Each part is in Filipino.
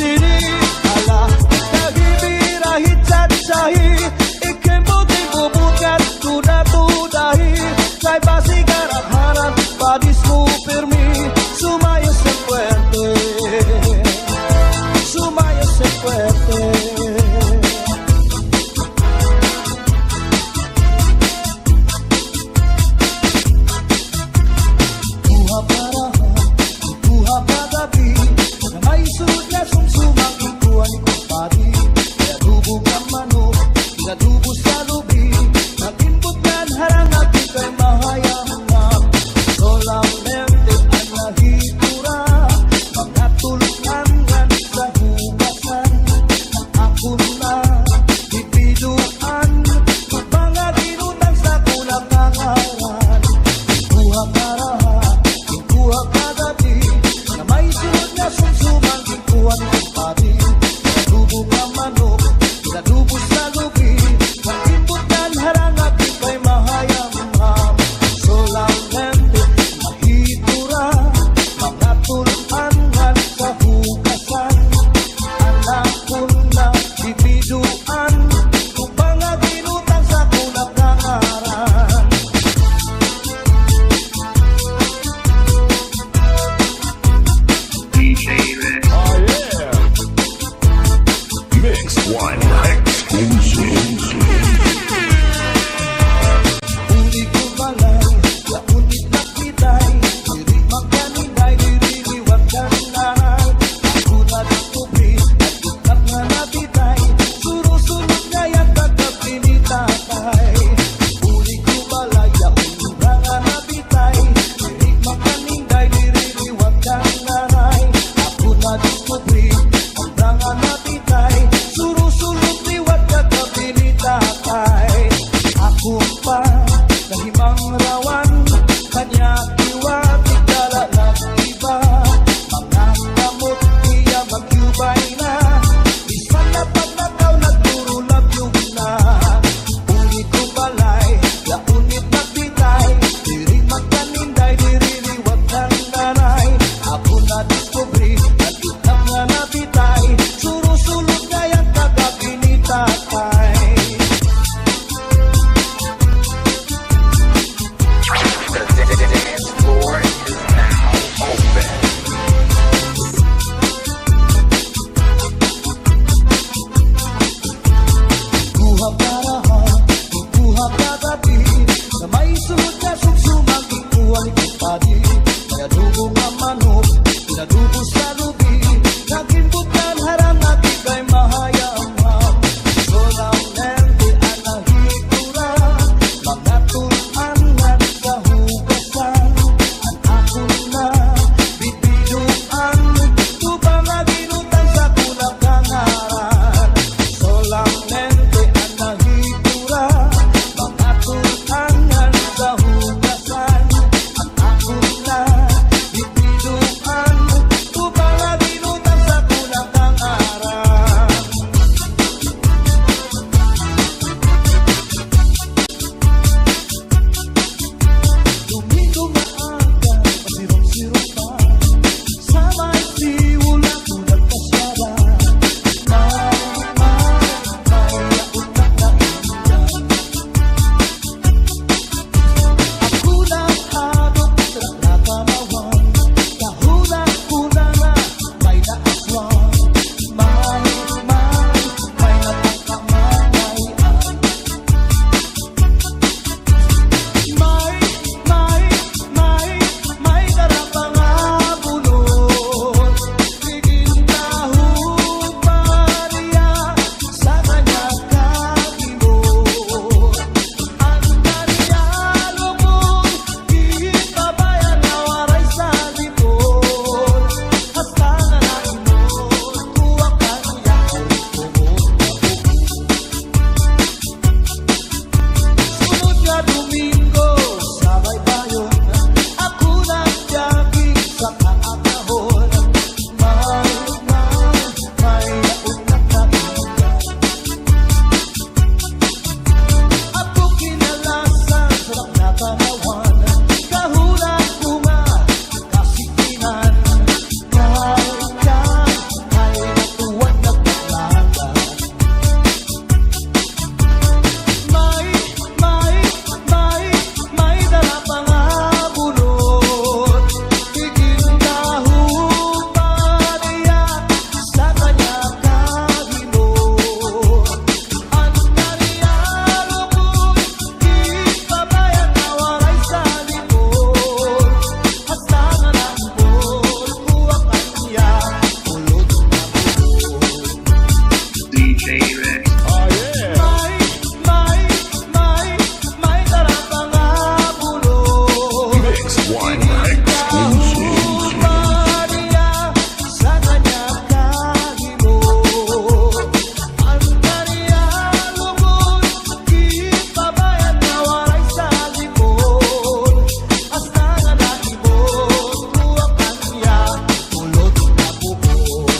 sini. Ala, nagibirahit sahi, ikembo-tembo bukan tuda-tudahi. Kay basi garap-harap, padis mo pirmi, sumayo sa puerte, sumayo sa puerte. Solamente a la One exclusive. Maria sa kanya kahimot. Ang kanya lubos, di pabayad na walay sa limon. Hasta nga naibot, tuwang kanya, ulot na bukod.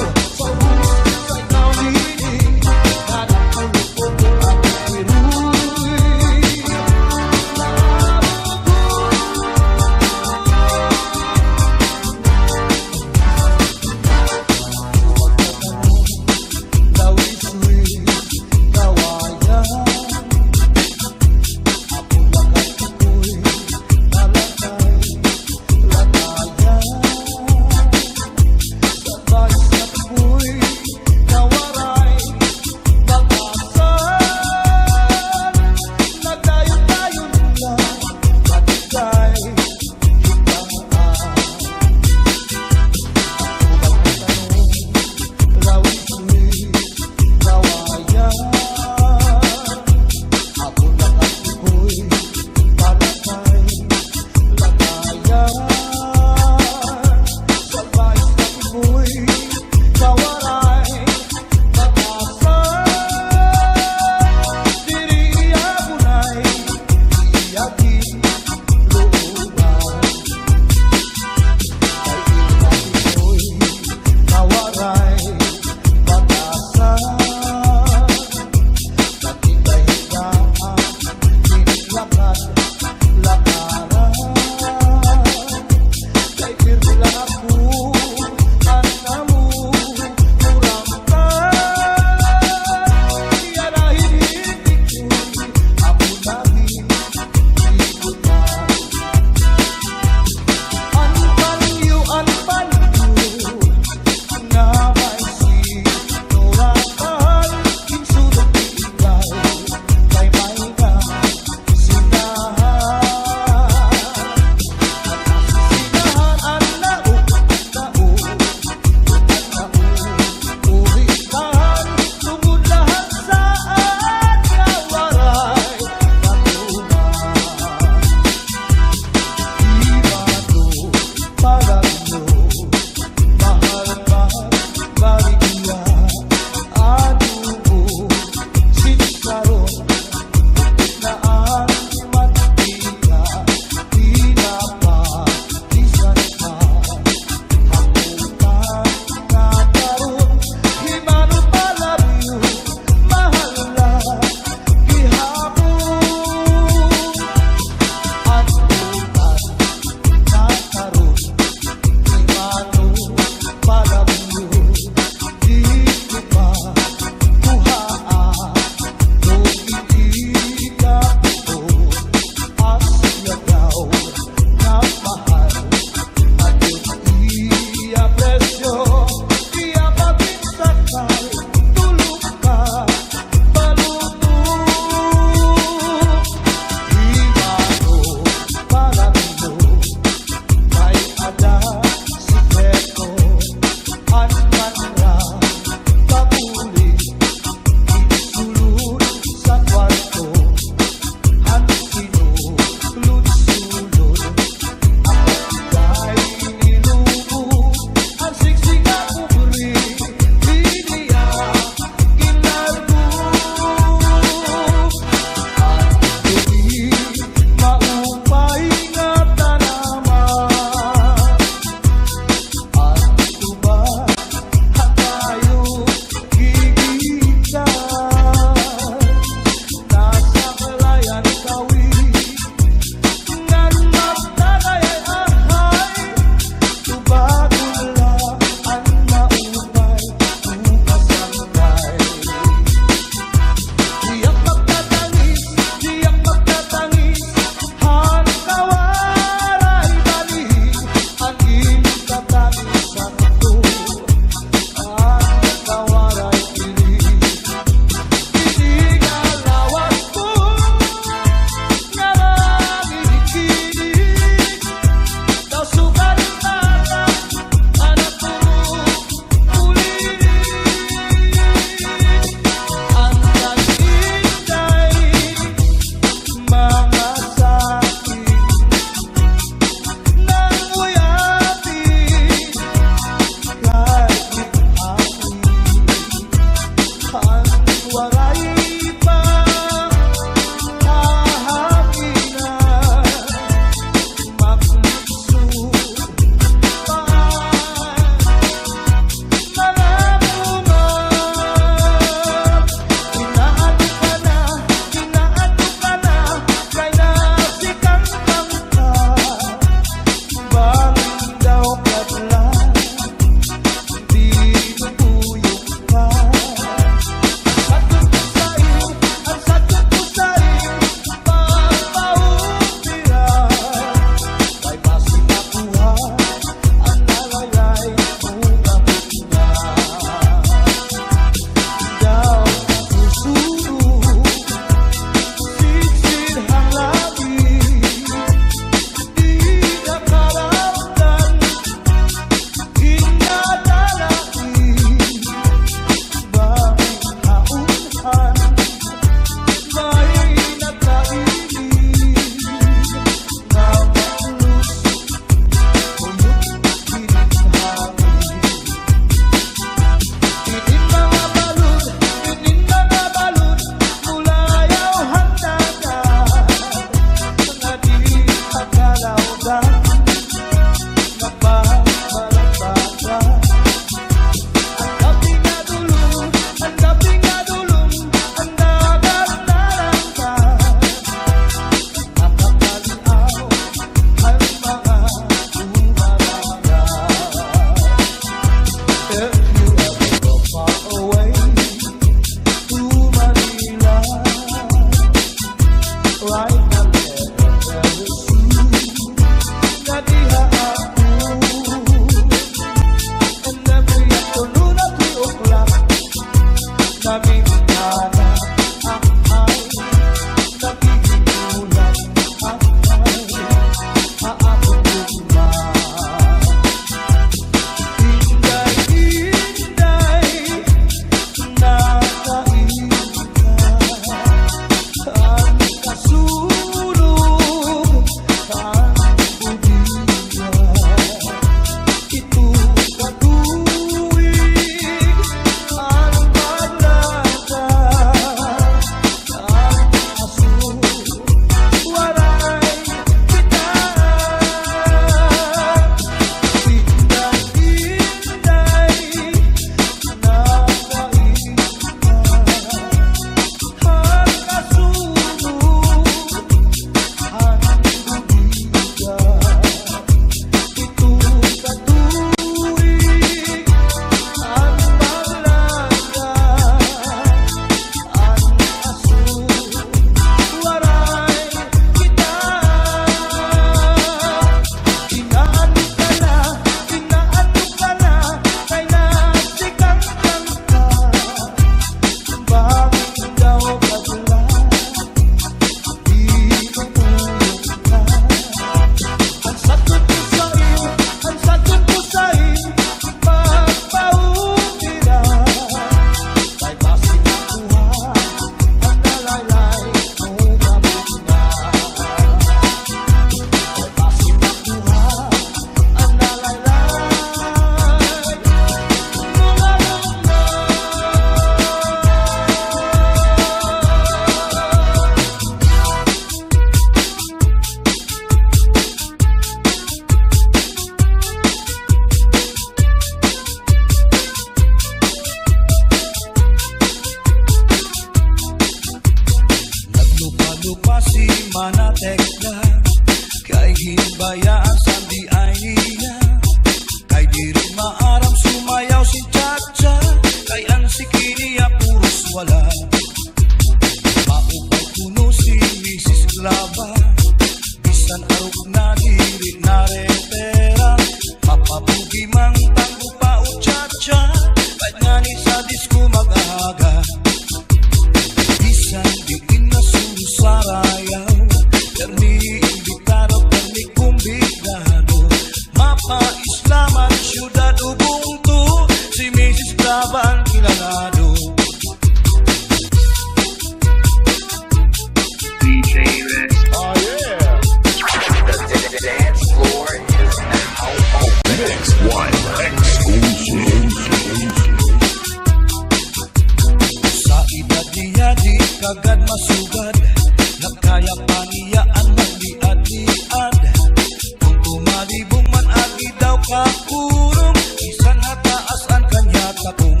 kakurong, bisan hataas ang kanya takong.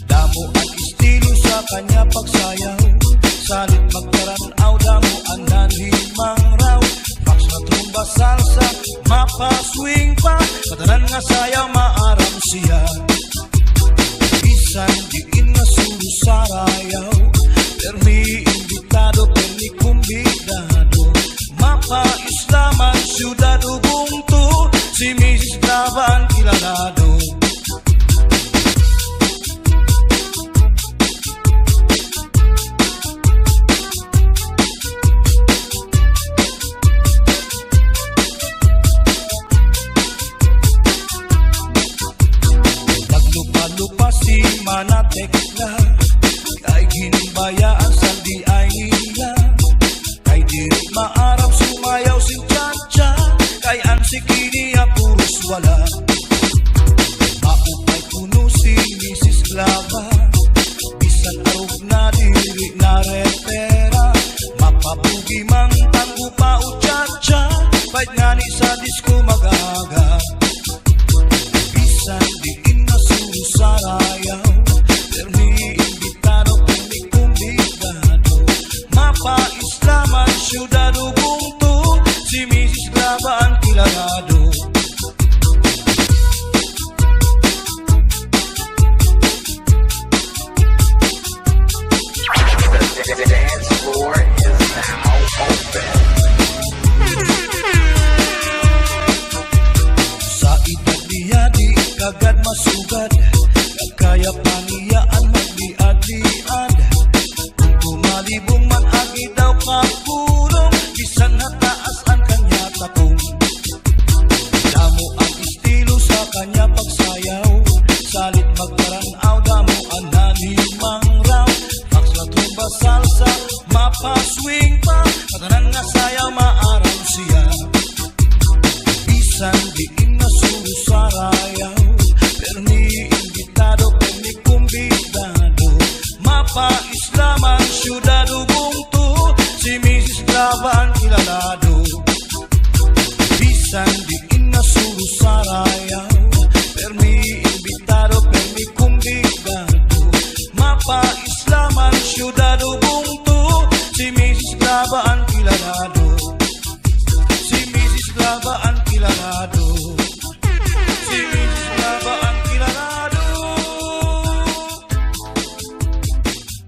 Damo ang estilo sa kanya pagsayaw, salit magkaranaw, damo ang nanhimang raw. Fax na trumba, salsa, mapaswing pa, katanan nga sayaw, maaram siya. Bisan diin nga sulu sarayaw, permi invitado, permi kumbidado. Mapa-islaman, syudad Ubuntu, si Mrs. Graba ang kilalado. Naglupa-lupa si Manatekla, kay ginimbayaan sa di ay nila. Kay diri maarap sumayaw si Chacha, kay ang sikini puros wala. Maupay puno si Mrs. Glava, bisan arog na diri na repera. Mapapugi mang tanggo pa o Chacha, kahit nga ni sa disco magaga. Bisan diin na suru sarayaw, permi invitado, permi kumbidado. Mapa-islaman, syudad Ubuntu, si Mrs. Graba ang kilalado. The dance floor is now open. Sa edad niya di kagad masugad, kaya paniyaan magliad-liad. Kung tumalibong man agi daw kakurong, bisan hataas ang kanya takong. Damo ang estilo sa kanya pagsayaw, salit magkaranaw, damo ang nanimang raw. Fax na trumba, salsa, mapaswing pa, katanan nga sayaw, maaraw siya. Bisan diin na suru sarayaw, permi invitado, permi kumbidado. Mapa-islaman, syudad Ubuntu, si Mrs. Graba ang kilalado. Bisan diin na suru sarayaw, permi invitado, permi kumbidado. Mapa-islaman, syudad Ubuntu, si Mrs. Graba ang kilalado. Si Mrs. Graba ang kilalado. Si Mrs. Graba ang kilalado.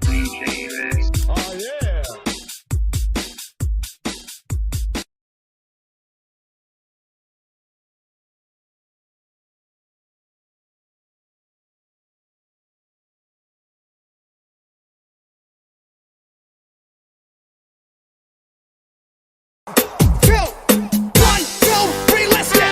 DJ Mix. Oh yeah. Two, one, two, three, let's go.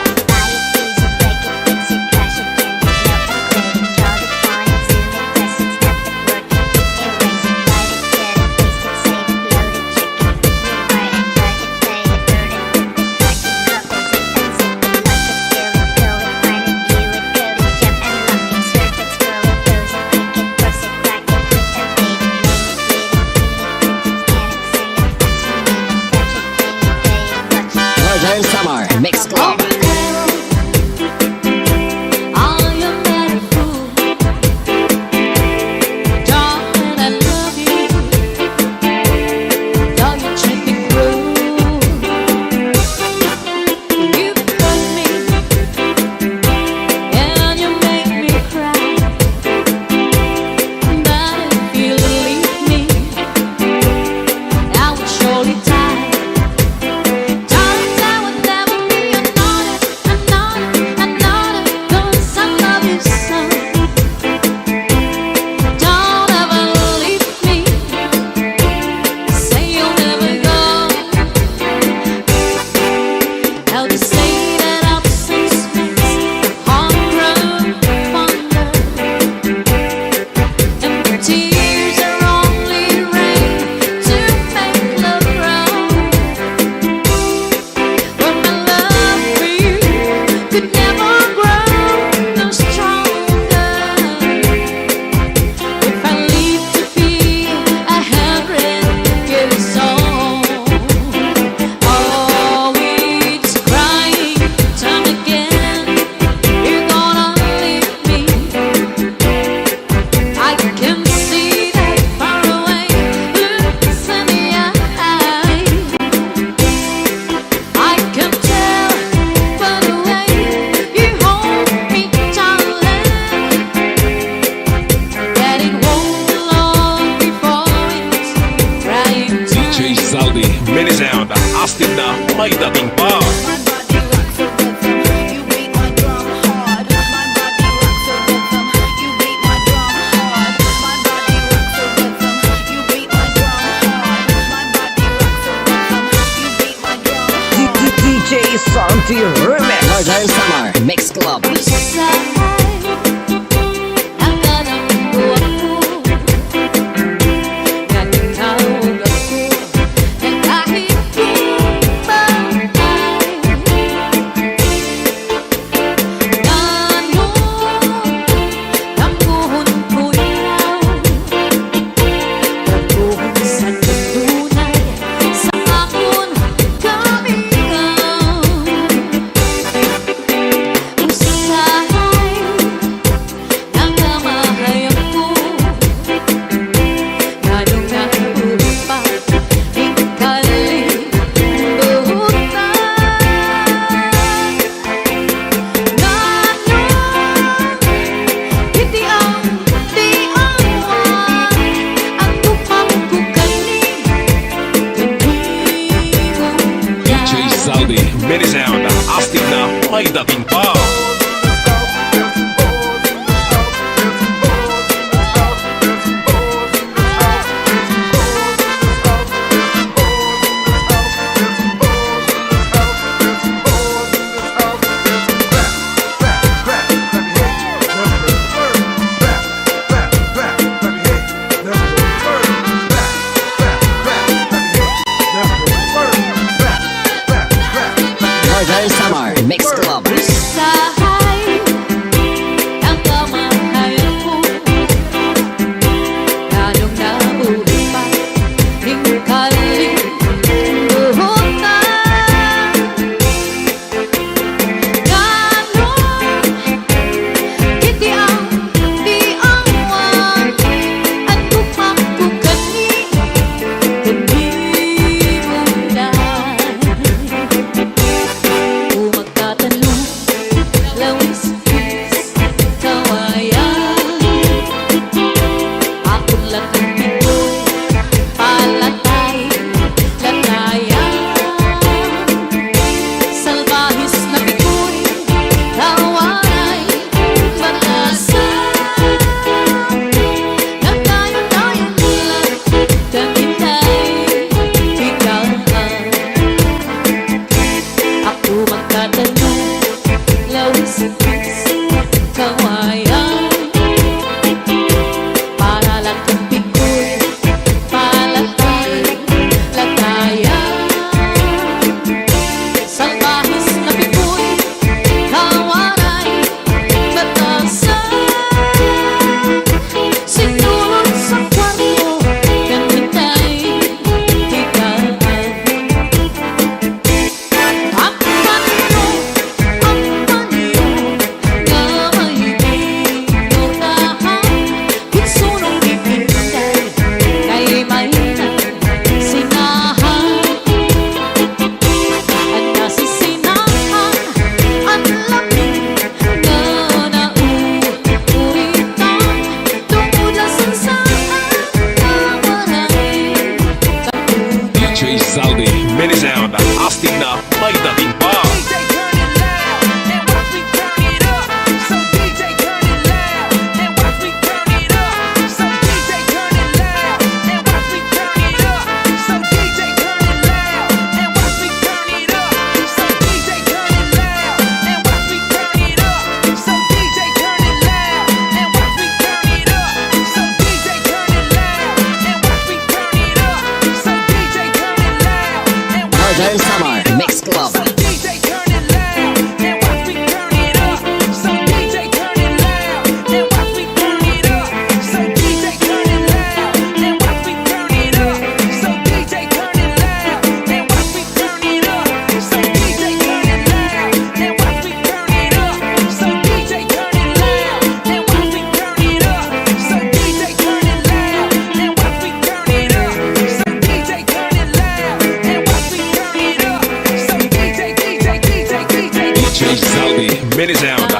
Remix. Lord Joel Samar Mix Club. DJ Zaldi, Mary Sound, astig na may dating pa. Lord Joel Samar Mix Club. DJ Zaldi, Mary Sound, astig na may dating pa. Lord Joel Samar Mix Club. DJ Zaldi, Mary Sound.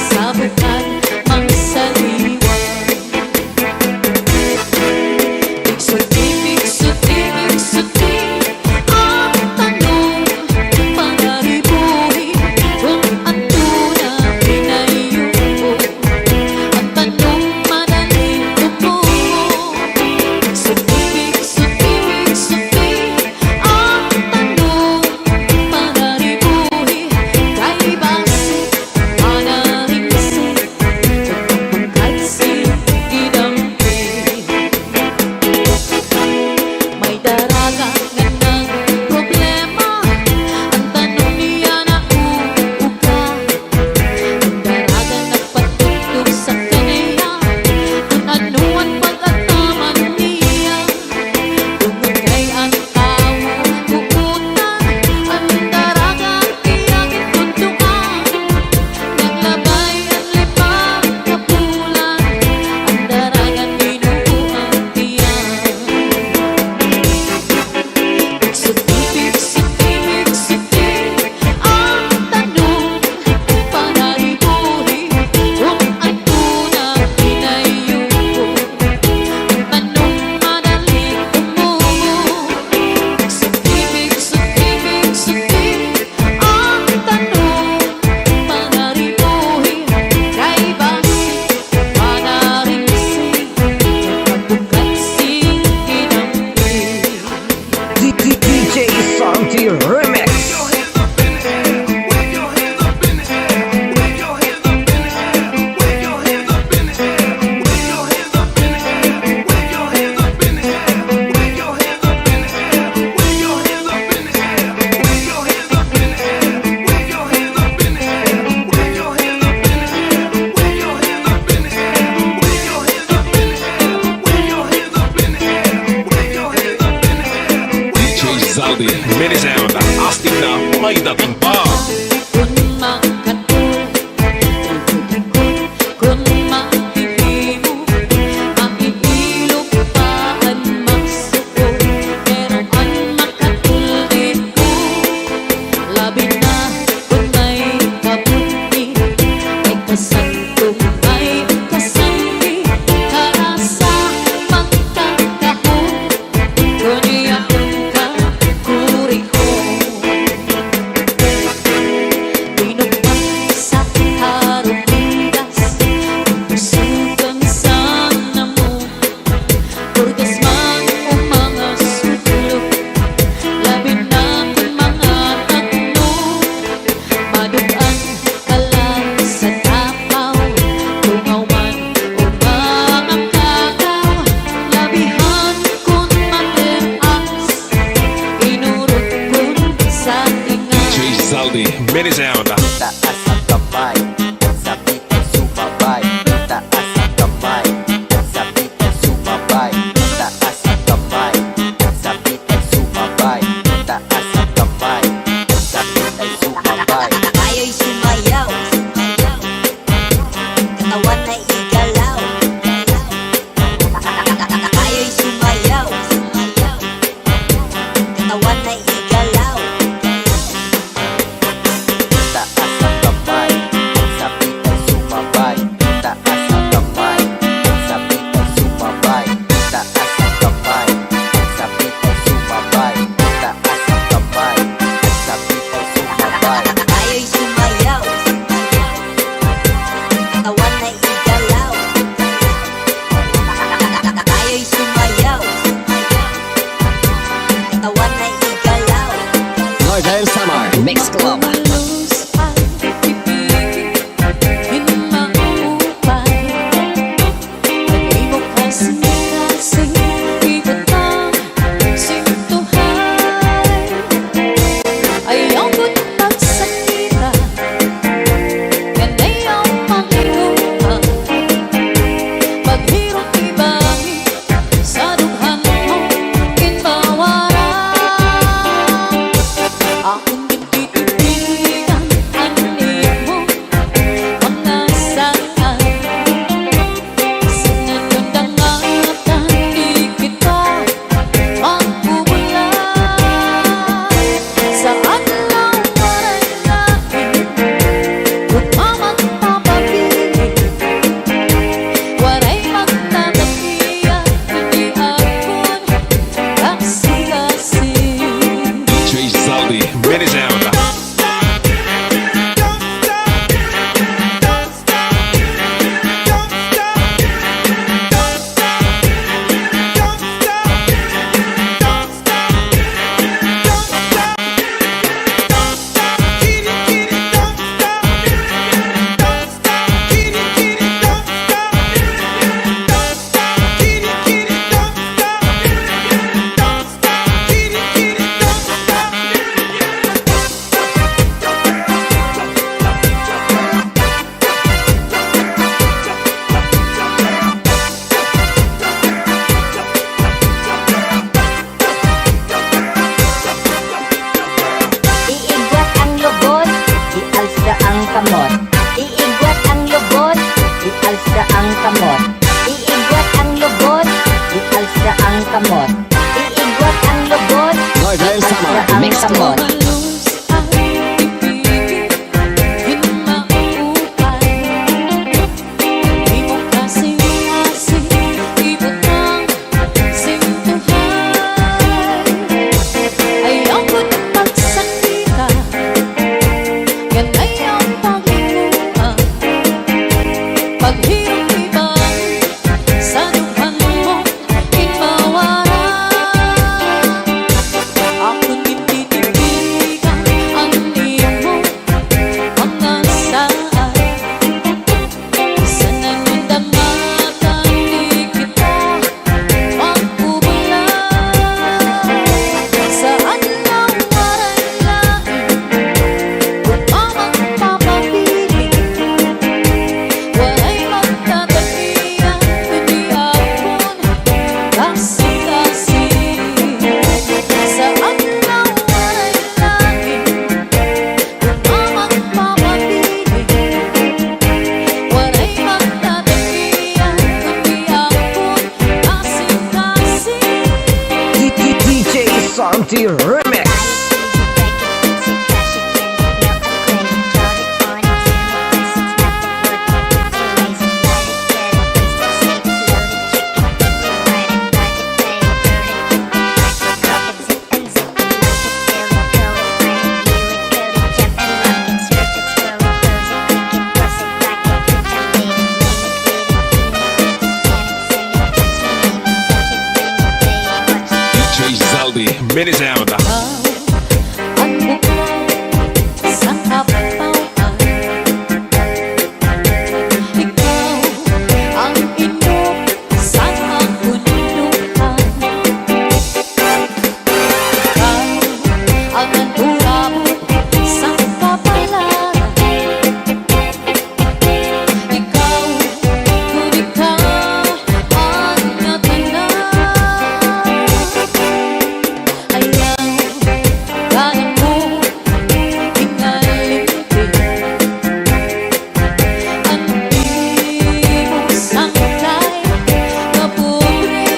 Sa bukan mang saliwan pagdating pa. Kung makatulog, kung makihimo, makihilog paan magsuko, pero ang makatulog ko, labi na kung may kabuti, may kasantong may kasambi, karasa magkakahon, kung iyakong kakuri ko. Pinupang sa harong bigas, pusukan sana mo, purgas man o mga sutlo, labi na kung mga tatlo, madugang ka lang sa tapaw, tungaw man o mga kakaw, labihan kung mateas, inurot kung sa tinga. DJ Zaldi, Minisound. Taas ang kamay at sabik ay sumabay. Taas ang kamay at sabik ay sumabay. Taas ang kamay at sabik ay sumabay. Taas ang kamay at sabik ay sumabay. Tayo'y sumayaw, katawan na igalaw. Tayo'y sumayaw, katawan na igalaw. Taas ang kamay at sabik ay sumabay. Taas ang kamay at sabik ay sumabay. Taas ang kamay at sabik ay sumabay. Taas ang kamay at sabik ay sumabay. Tayo'y sumayaw, katawan na igalaw. Tayo'y sumayaw, katawan na igalaw. Northern Summer Mix Club. Umalos ang pipig, hinaupay, nag-ibok kasing-kasing, ibatang sintuhay. Ayaw ko't magsakita, yan ayaw makiluha, paghirot ibangin, sa dughan mo, kinbawaran. Akong ginti-iti Santi Remix. DJ Zaldi, mini sound. Ang bukaw sa kapauan. Ikaw ang inom sa kabundukan. Ikaw ang nagurabot sa kapalaran. Ikaw, kung ikaw ang natanan. Ayaw ganang mo ingalintin. Ang imong sangkay kapurin.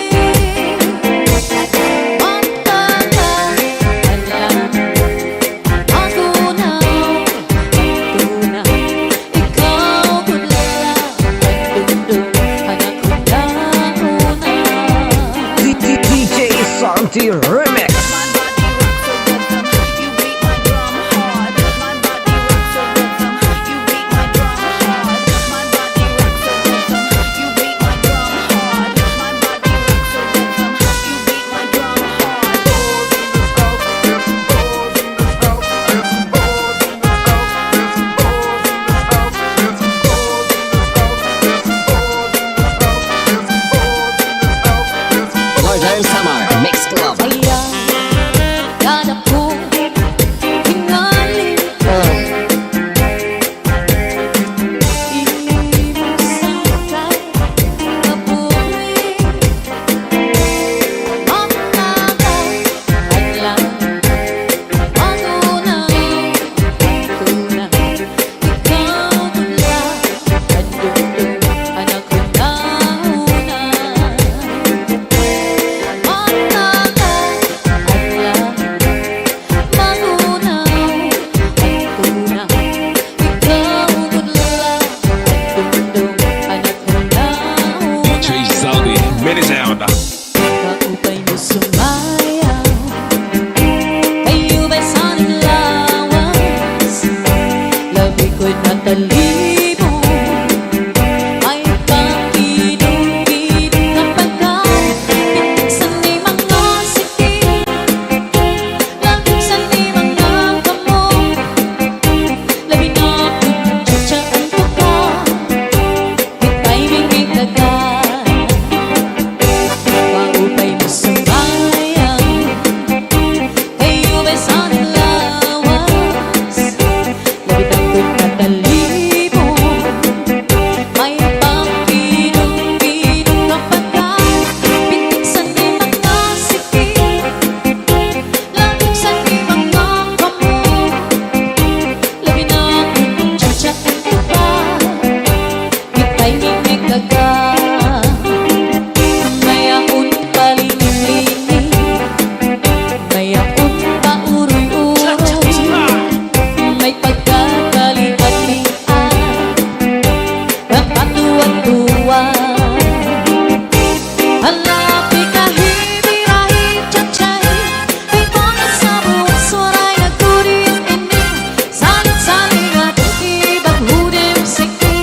Magtatalan magunaw tuna. Ikaw kunla pagdundong anak kundauna. DJ Santi Remix. Northern Samar Mix Club. Ayaw ganang mo ingalintin. Imong sangkay kapurin. Magtatalan magunaw tuna. Ikaw kunla pagdundong anak kundauna. DJ Zaldi, mini sound. Kaupay mo sumayaw, kayo ba'y sanang lawas? Labi ko'y natalimo, ay pakinong-kinong kapagkat pinagsan ni mga siking, lagsan ni mga kamong, labi na kung tsatsaan ko ka, ika'y mingikagan. Kaupay mo sumayaw, kayo ba'y sanang lawas? Labi na ko'y natalimo, may pakinong-kinong kapagkat pinagsan ni mga siking, lagsan ni mga kamong, labi na kung tsatsaan ko ka, ika'y mingikagan. Mayaon palingling-lingling, mayaon pauroy-uroy, may pagkakalian-lian, kapatuan-tuan. Halapi kahibirahi tsatsay, kay mga sabong suray nagkurin-ining, salit-saling at ibang hudem siki,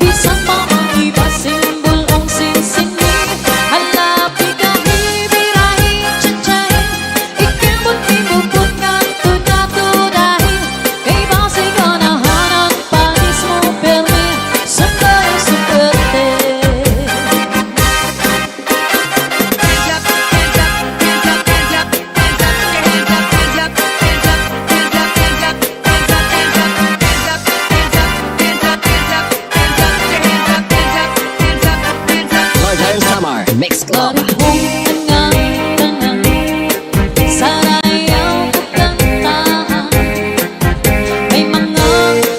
bisan pa ang iba simbol ang sinsini. Halapi kahibirahi tsatsay, ikabot-ibukot ng tuda-tudahi, kay base ganahan ang panis mo permi, sukay-sukerte. Northern Samar Mix Club. Marihong tangang-tangang, sarayaw kakantahan. May mga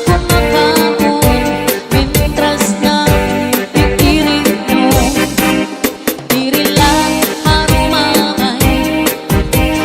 kumakaon, mintras na iiring mo. Diri lang harumamay, kung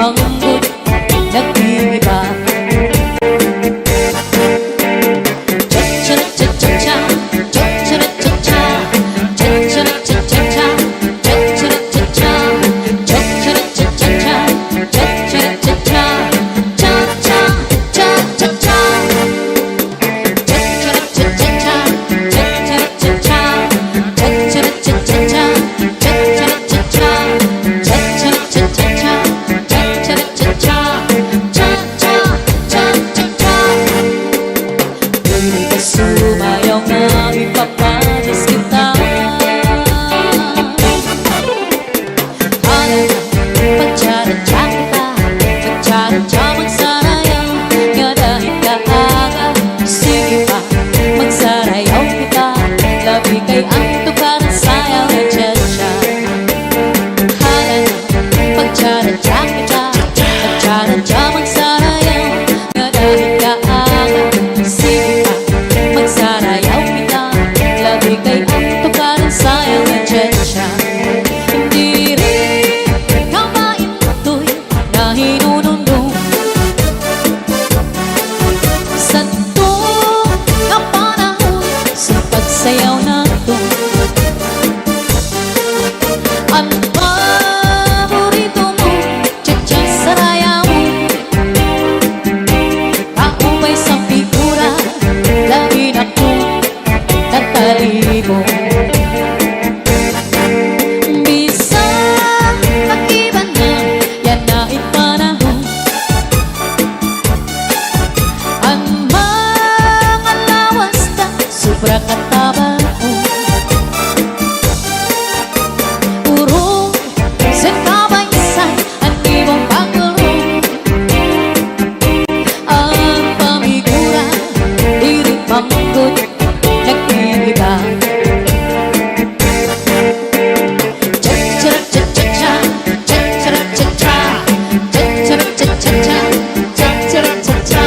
manggod nag-iiba. Cha-cha-cha-cha-cha, cha-cha-cha-cha-cha, cha-cha-cha-cha-cha, cha-cha-cha-cha, cha-cha-cha-cha-cha, cha-cha-cha-cha, cha-cha-cha-cha-cha. Sumayaw na ipapanis kita. Pagtsara-tsa kita, pagtsara-tsa magsarayaw, nga dahil kaaga. Sige pa, magsarayaw kita, labi kay ang tukaran sayaw na tsa-tsa. Pagtsara-tsa kita, pagtsara-tsa magsarayaw, nga dahil kaaga. Sige pa, magsarayaw kita, labi kay ang tukaran sayaw na tsa-tsa. Hindi rin ikaw maintoy na hinunundong sa tuwang na panahon sa pagsayaw nato. Ang paborito mo, tsa-tsa sarayaw mo, kaumay sa figura, lagi na ko natalibo. Bisa mag-iba na, yan na ipanahon. Ang mga lawas na sobra kataba ko. Urong sa kabaysan, ang ibang pagulong. Ang pamigura, diri manggod nag-iiba. Cha-cha-cha-cha-cha, cha-cha-cha-cha, cha-cha-cha-cha-cha, cha-cha-cha-cha,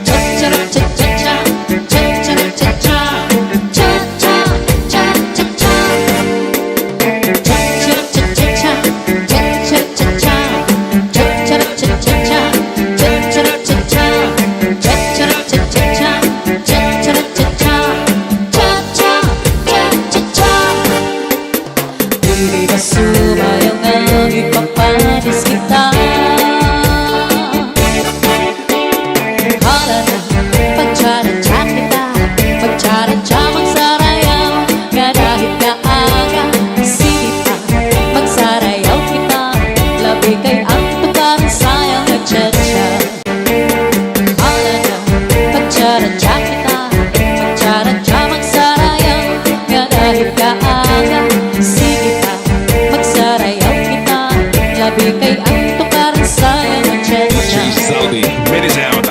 cha-cha-cha-cha-cha, cha-cha-cha-cha, cha-cha-cha-cha-cha. Di ba sumayaw nga ipapanis kita? Hala na, pagtsara-tsa kita, pagtsara-tsa magsarayaw, nga dahil kaaga. Sige pa, magsarayaw kita, labi kay ang tukaran sayaw na tsa-tsa. Hala na, pagtsara-tsa kita, pagtsara-tsa magsarayaw, nga dahil kaaga. Sige pa, magsarayaw kita, labi kay ang tukaran sayaw na tsa-tsa. Saldi, Minisound.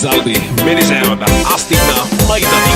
Rizaldi, minisound, astig na may damit.